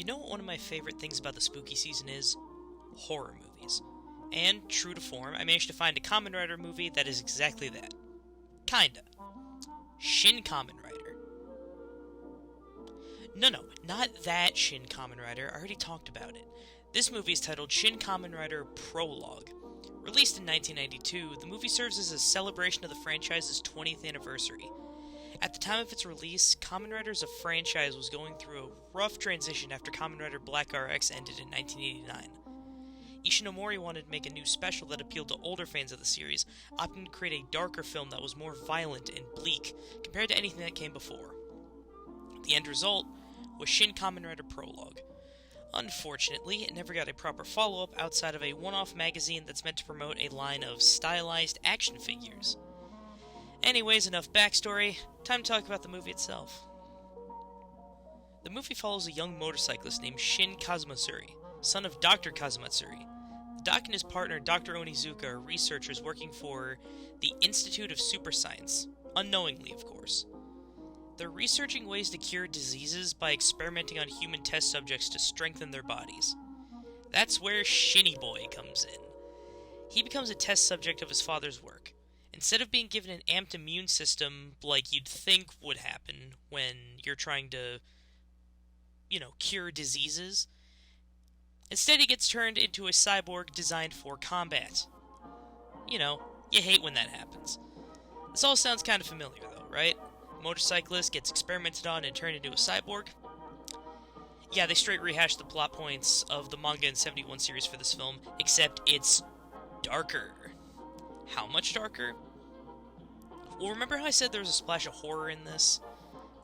know what one of my favorite things about the spooky season is? Horror movies. And, true to form, I managed to find a Kamen Rider movie that is exactly that. Kinda. Shin Kamen Rider. No, not that Shin Kamen Rider, I already talked about it. This movie is titled Shin Kamen Rider Prologue. Released in 1992, the movie serves as a celebration of the franchise's 20th anniversary. At the time of its release, Kamen Rider as a franchise was going through a rough transition after Kamen Rider Black RX ended in 1989. Ishinomori wanted to make a new special that appealed to older fans of the series, opting to create a darker film that was more violent and bleak compared to anything that came before. The end result was Shin Kamen Rider Prologue. Unfortunately, it never got a proper follow-up outside of a one-off magazine that's meant to promote a line of stylized action figures. Anyways, enough backstory, time to talk about the movie itself. The movie follows a young motorcyclist named Shin Kazumatsuri, son of Dr. Kazumatsuri. The Doc and his partner, Dr. Onizuka, are researchers working for the Institute of Super Science, unknowingly, of course. They're researching ways to cure diseases by experimenting on human test subjects to strengthen their bodies. That's where Shinny Boy comes in. He becomes a test subject of his father's work. Instead of being given an amped immune system like you'd think would happen when you're trying to, cure diseases, instead he gets turned into a cyborg designed for combat. You hate when that happens. This all sounds kind of familiar though, right? Motorcyclist gets experimented on and turned into a cyborg. Yeah, they straight rehashed the plot points of the manga and 71 series for this film, except it's darker. How much darker? Well, remember how I said there was a splash of horror in this?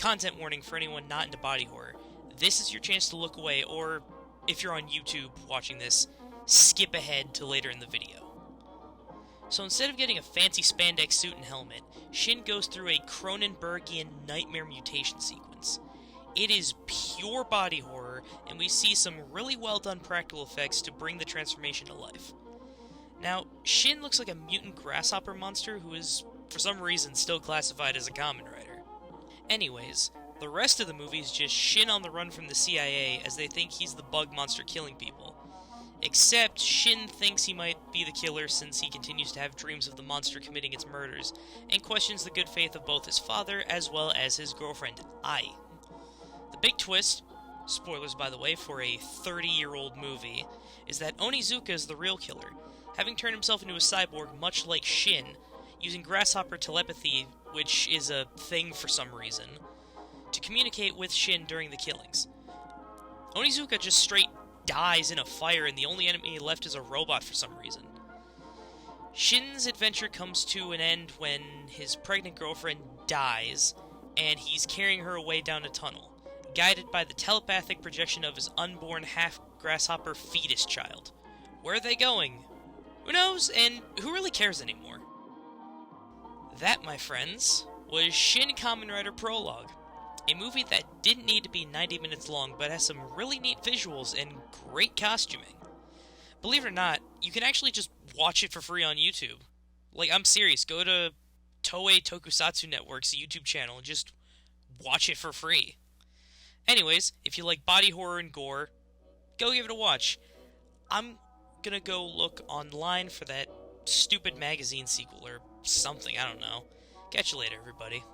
Content warning for anyone not into body horror. This is your chance to look away, or if you're on YouTube watching this, skip ahead to later in the video. So instead of getting a fancy spandex suit and helmet, Shin goes through a Cronenbergian nightmare mutation sequence. It is pure body horror, and we see some really well done practical effects to bring the transformation to life. Now, Shin looks like a mutant grasshopper monster who is, for some reason, still classified as a Kamen Rider. Anyways, the rest of the movie is just Shin on the run from the CIA as they think he's the bug monster killing people. Except, Shin thinks he might be the killer since he continues to have dreams of the monster committing its murders, and questions the good faith of both his father as well as his girlfriend, Ai. The big twist, spoilers by the way for a 30-year-old movie, is that Onizuka is the real killer, having turned himself into a cyborg much like Shin, using grasshopper telepathy, which is a thing for some reason, to communicate with Shin during the killings. Onizuka just straight dies in a fire, and the only enemy left is a robot for some reason. Shin's adventure comes to an end when his pregnant girlfriend dies, and he's carrying her away down a tunnel, guided by the telepathic projection of his unborn half-grasshopper fetus child. Where are they going? Who knows, and who really cares anymore? That, my friends, was Shin Kamen Rider Prologue. A movie that didn't need to be 90 minutes long, but has some really neat visuals and great costuming. Believe it or not, you can actually just watch it for free on YouTube. Like, I'm serious, go to Toei Tokusatsu Network's YouTube channel and just watch it for free. Anyways, if you like body horror and gore, go give it a watch. I'm gonna go look online for that stupid magazine sequel or something, I don't know. Catch you later, everybody.